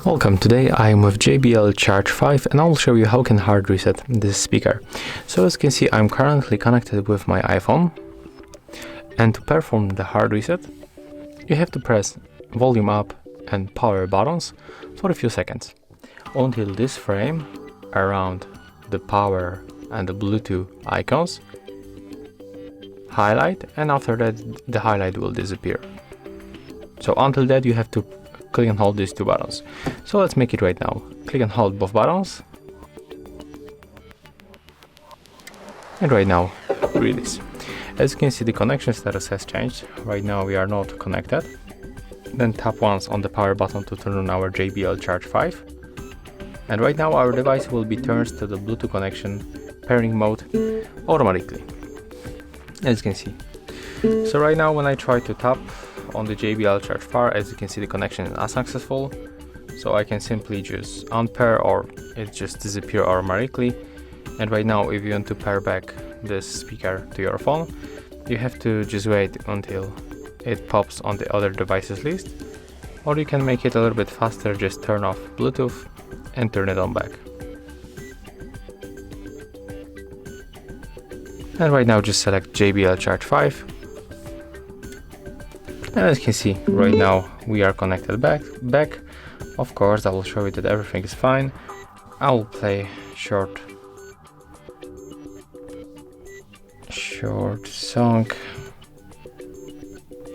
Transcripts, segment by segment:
Welcome, today I am with JBL Charge 5 and I will show you how can hard reset this speaker. So as you can see, I'm currently connected with my iPhone, and to perform the hard reset you have to press volume up and power buttons for a few seconds until this frame around the power and the Bluetooth icons highlight, and after that the highlight will disappear. So until that you have to click and hold these two buttons. So let's make it right now. Click and hold both buttons. And right now, release. As you can see, the connection status has changed. Right now we are not connected. Then tap once on the power button to turn on our JBL Charge 5. And right now our device will be turned to the Bluetooth connection pairing mode automatically. As you can see. So right now when I try to tap on the JBL Charge 5, as you can see the connection is unsuccessful, so I can simply just unpair or it just disappear automatically. And right now if you want to pair back this speaker to your phone, you have to just wait until it pops on the other devices list, or you can make it a little bit faster, just turn off Bluetooth and turn it on back. And right now just select JBL Charge 5. And as you can see, right now we are connected back. Of course, I will show you that everything is fine. I will play short song.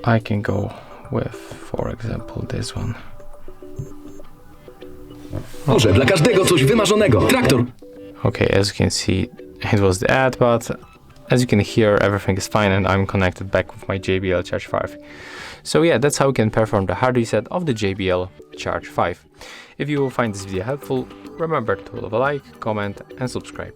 I can go with, for example, this one. Może dla każdego coś wymarzonego. Traktor. Okay, as you can see, it was the ad, but as you can hear, everything is fine and I'm connected back with my JBL Charge 5. So yeah, that's how we can perform the hard reset of the JBL Charge 5. If you will find this video helpful, remember to leave a like, comment and subscribe.